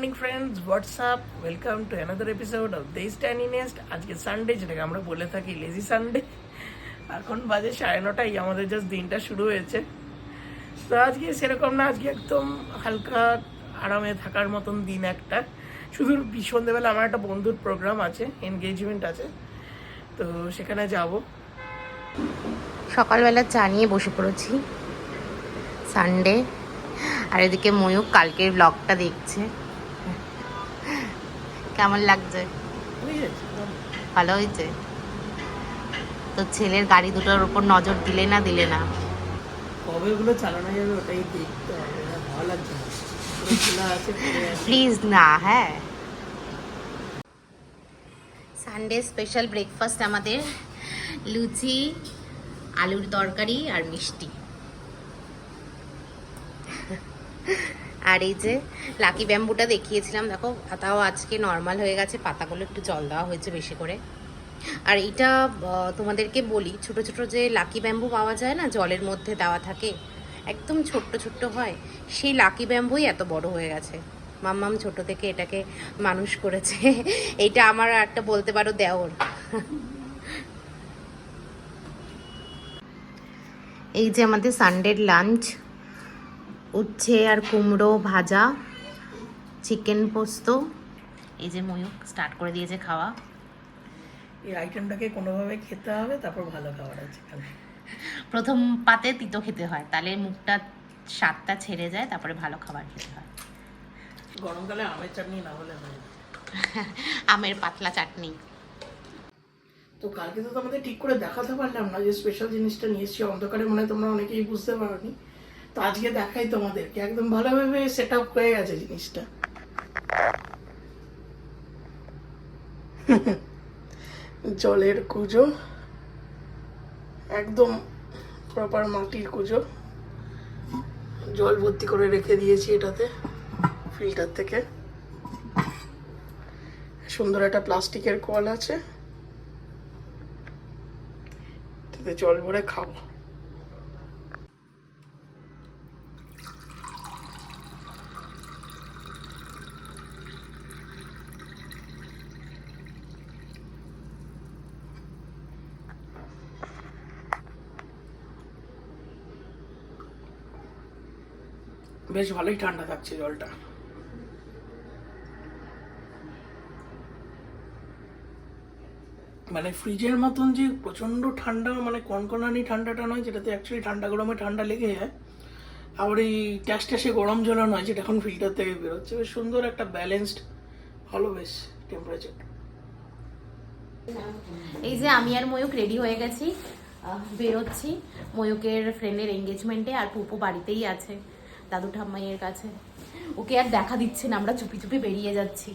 Morning friends, WhatsApp, welcome to another episode of this tiny nest. আজকে Sunday, যেটাকে আমরা বলে থাকি লেজি সানডে। এখন বাজে 9:30, আমাদের জাস্ট দিনটা শুরু হয়েছে। তো আজকে সেরকম না, আজকে একদম হালকা আরামে থাকার মতন দিন একটা। শুধু সন্ধ্যেবেলা আমার একটা বন্ধুর প্রোগ্রাম আছে, এনগেজমেন্ট আছে, তো সেখানে যাব। সকালবেলা চা নিয়ে বসে পড়েছি, সানডে। আর এদিকে ময়ূক কালকের ব্লগটা দেখছে। কেমন লাগছে? ভালো হয়েছে তো? ছেলের গাড়ি দুটোর উপর নজর দিলে না কবে ওগুলো চালানো যাবে ওটাই দেখতে হবে। ভালো লাগছে প্লিজ না। হ্যাঁ, সানডে স্পেশাল ব্রেকফাস্ট আমাদের লুচি, আলুর তরকারি আর মিষ্টি। আর এই যে লাকি ব্যাম্বুটা দেখিয়েছিলাম, দেখো তাও আজকে নর্মাল হয়ে গেছে, পাতাগুলো একটু জল দেওয়া হয়েছে বেশি করে। আর এটা তোমাদেরকে বলি, ছোট ছোট যে লাকি ব্যাম্বু পাওয়া যায় না, জলের মধ্যে দেওয়া থাকে, একদম ছোট্ট ছোট্ট হয়, সেই লাকি ব্যাম্বুই এত বড় হয়ে গেছে। মাম্মাম ছোট থেকে এটাকে মানুষ করেছে। এইটা আমার একটা বলতে পারো দেওর। এই যে আমাদের সানডের লাঞ্চ, উচ্ছে আর কুমড়ো ভাজা, চিকেন পোস্ত। এই যে ময়ূক স্টার্ট করে দিয়েছে খাওয়া। এই আইটেমটাকে কোনোভাবে খেতে হবে, তারপর ভালো খাবার আছে। প্রথম পাতে তিতো খেতে হয়, তাহলে মুখটা স্বাদটা ছেড়ে যায়, তারপরে ভালো খাবার খেতে হয়। গরমকালে আমের চাটনি না হলে হয় না। আমের পাতলা চাটনি। তো কালকে তো তোমাদের ঠিক করে দেখাতে পারলাম না যে স্পেশাল জিনিসটা নিয়ে এসেছি অন্ধকারে, মনে হয় তোমরা অনেকেই বুঝতে পারোনি। তো আজকে দেখাই তোমাদেরকে, একদম ভালোভাবে সেট আপ হয়ে গেছে জিনিসটা। জলের কুজো, একদম প্রপার মাটির কুজো, জল ভর্তি করে রেখে দিয়েছি এটাতে ফিল্টার থেকে। সুন্দর একটা প্লাস্টিকের কল আছে, তাতে জল ভরে খাবো। বেশ ভালোই ঠান্ডা থাকছে জলটা। মানে ফ্রিজের মতন যে প্রচন্ড ঠান্ডা, মানে কনকনানি ঠান্ডাটা নয়, যেটাতে অ্যাকচুয়ালি ঠান্ডা গরমে ঠান্ডা লেগে যায়। আবার এই ট্যাস ট্যাসে গরম জলও নয়, যেটা এখন ফিল্টার থেকে বেরোচ্ছে। বেশ সুন্দর একটা ব্যালেন্সড, ভালো বেশ টেম্পারেচার। এই যে আমি আর ময়ূক রেডি হয়ে গেছি, বেরোচ্ছি ময়ূকের ফ্রেন্ডের এঙ্গেজমেন্টে। আর পুপু বাড়িতেই আছে দাদু ঠাম্মাইয়ের কাছে, ওকে আর দেখা দিচ্ছে না, আমরা চুপি চুপি বেরিয়ে যাচ্ছি।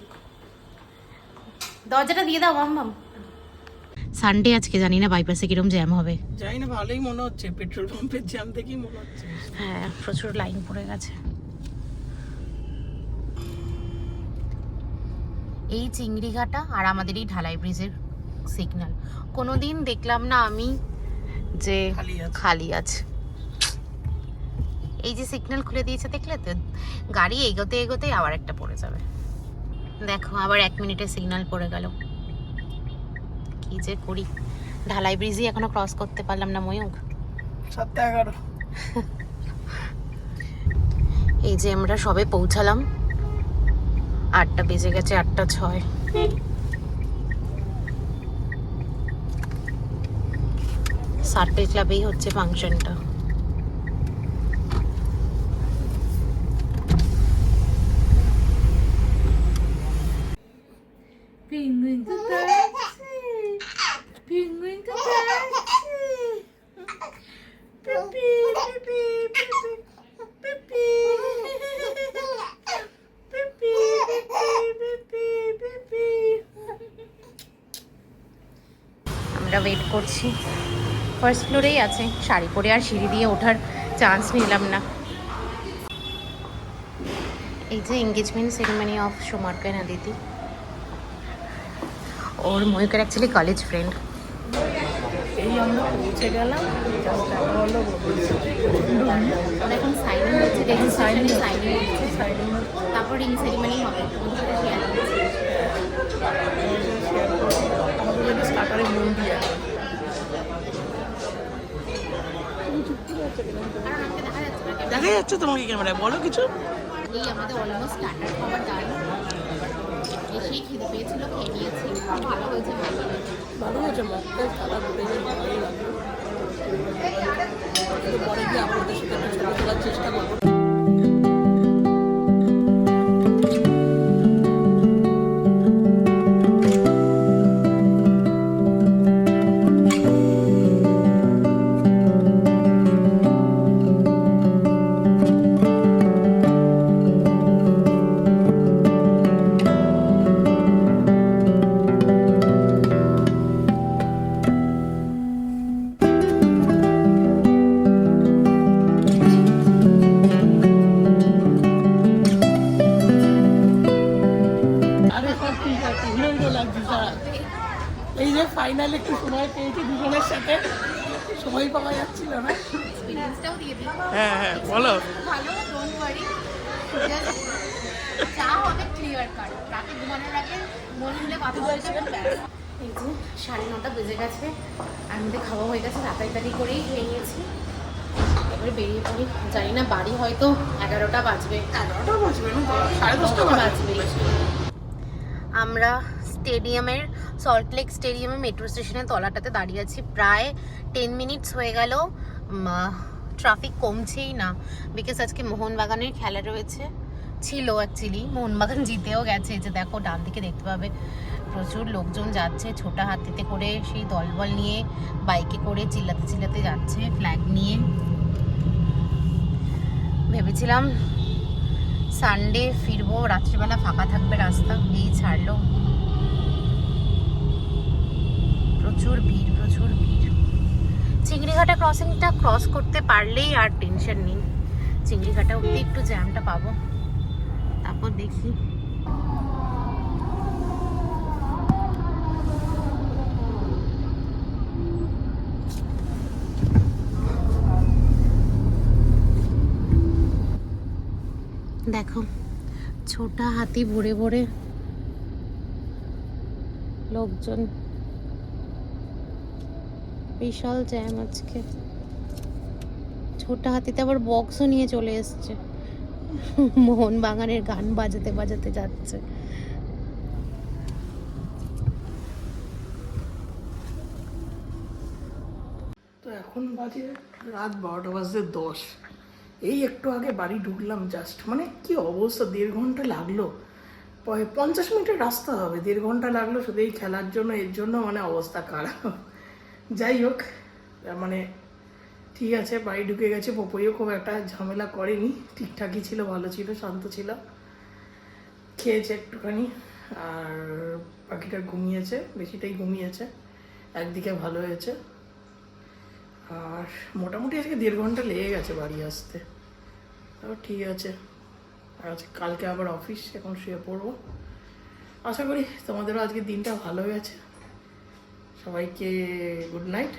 দরজাটা দিয়ে দাও মাম্মাম। সানডে আজকে, জানি না বাইপাসে কিরম জ্যাম হবে। জানি না, ভালোই মনে হচ্ছে, পেট্রোল পাম্পের জ্যাম দেখেই মনে হচ্ছে। হ্যাঁ, প্রচুর লাইন পড়ে গেছে। এই চিংড়িঘাটা আর আমাদের এই ঢালাই ব্রিজের সিগন্যাল কোনোদিন দেখলাম না আমি যে খালি আছে। এই যে সিগন্যাল খুলে দিয়েছে, দেখলে তো, গাড়ি এগোতে এগোতে আবার একটা পড়ে যাবে। দেখো আবার 1 মিনিটে সিগন্যাল পড়ে গেল। কি যে করি, ঢালাই ব্রিজই এখনো ক্রস করতে পারলাম না ময়ূক। 7:11। এই যে আমরা সবে পৌঁছালাম, 8টা বেজে গেছে, 8:06। সার্কেল ক্লাবেই হচ্ছে ফাংশনটা। আমরা ওয়েট করছি, ফার্স্ট ফ্লোরেই আছে। শাড়ি পরে আর সিঁড়ি দিয়ে ওঠার চান্স নিলাম না। এই যে এঙ্গেজমেন্ট সেরেমনি অফ সোমার্কা দিদি, ওর ময়ূকের অ্যাকচুয়ালি কলেজ ফ্রেন্ড। এই আমরা পৌঁছে গেলাম, জাস্ট আমরা হলো আমরা এখন সাইনিং হচ্ছে, রেজিস্ট্রেশনে সাইনিং হচ্ছে, সাইডিং তারপর রিং সেরিমনি হবে। তোমাদের সাথে শেয়ার করছি। শেয়ার করবো। আমাদের যেটা স্টার্টারে মন দিয়ে কারণ আমাকে দেখা যাচ্ছে না কেন। দেখা যাচ্ছে তোমাকে ক্যামেরায়, বলো কিছু। এই আমাদের অলমোস্ট স্টার্টার খাবার ডান। এসেই খিদে পেয়েছিল, খেয়ে নিয়েছি। ভালো হয়েছে, ভালো হয়েছে। ভালো হয়েছে, মকটেল খাবার ঘুরে গিয়ে ভালোই লাগলো। কিন্তু পরে গিয়ে আপনাদের সাথে একটা ছবি তোলার চেষ্টা করবো। আরে সব ঠিক আছে, হিরো হিরো লাগছে স্যার। এই যে ফাইনাল একটু সময় পেয়েছি দুজনের সাথে, সময় পাওয়া যাচ্ছিল না। এক্সপিরিয়েন্সটাও দিয়ে দিই। হ্যাঁ হ্যাঁ বলো। ভালো, ডোন্ট ওয়ারি। যা হবে ক্লিয়ার কাট। রাতে ঘুমানোর আগে মন খুলে কথা বলতে ব্যাস। এই যে 9:30 বেজে গেছে, আর মধ্যে খাওয়া হয়ে গেছে, তাড়াতাড়ি করেই খেয়ে নিয়েছি। এবারে বেরিয়ে পড়ি। জানি না বাড়ি হয়তো 11টা বাজবে। 11টা বাজবে না, 10:30 বাজবে। আমরা স্টেডিয়ামের, সল্টলেক স্টেডিয়ামের মেট্রো স্টেশনের তলাটাতে দাঁড়িয়ে আছি। প্রায় 10 মিনিটস হয়ে গেল, ট্রাফিক কমছেই না। বিকজ আজকে মোহনবাগানের খেলা রয়েছে, ছিল অ্যাকচুয়ালি। মোহনবাগান জিতেও গেছে। এই যে দেখো ডান দিকে দেখতে পাবে প্রচুর লোকজন যাচ্ছে, ছোটা হাতিতে করে, সেই দলবল নিয়ে, বাইকে করে চিল্লাতে চিল্লাতে যাচ্ছে, ফ্ল্যাগ নিয়ে। ভেবেছিলাম সানডে ফিরবো, রাত্রিবেলা ফাঁকা থাকবে রাস্তা, এই ছাড়লো। প্রচুর ভিড়, প্রচুর ভিড়। চিংড়িঘাটা ক্রসিংটা ক্রস করতে পারলেই আর টেনশন নেই। চিংড়িঘাটা অব্দি একটু জ্যামটা পাবো, তারপর দেখি। দেখো ছোটা হাতি ভরে ভরে লোকজন, বিশাল জ্যাম আজকে। ছোটা হাতিতে আবার বক্সও নিয়ে চলে এসছে, মোহনবাগানের গান বাজাতে বাজাতে যাচ্ছে। তো এখন বাজে রাত 12টা বাজতে 10। এই একটু আগে বাড়ি ঢুকলাম জাস্ট, মানে কি অবস্থা, 1.5 ঘন্টা লাগলো। 50 মিনিটের রাস্তা হবে, 1.5 ঘন্টা লাগলো শুধু এই খেলার জন্য, এর জন্য মানে অবস্থা খারাপ। যাই হোক, মানে ঠিক আছে, বাড়ি ঢুকে গেছে। পপইও খুব একটা ঝামেলা করেনি, ঠিকঠাকই ছিল, ভালো ছিল, শান্ত ছিল, খেয়েছে একটুখানি, আর বাকিটা ঘুমিয়েছে, বেশিটাই ঘুমিয়েছে, একদিকে ভালো হয়েছে। আর মোটামুটি আজকে 1.5 ঘন্টা লেগে গেছে বাড়ি আসতে। ঠিক আছে, আজ কালকে আবার অফিস, এখন শুয়ে পড়বো। আশা করি তোমাদেরও আজকে দিনটা ভালো গেছে। সবাইকে গুড নাইট।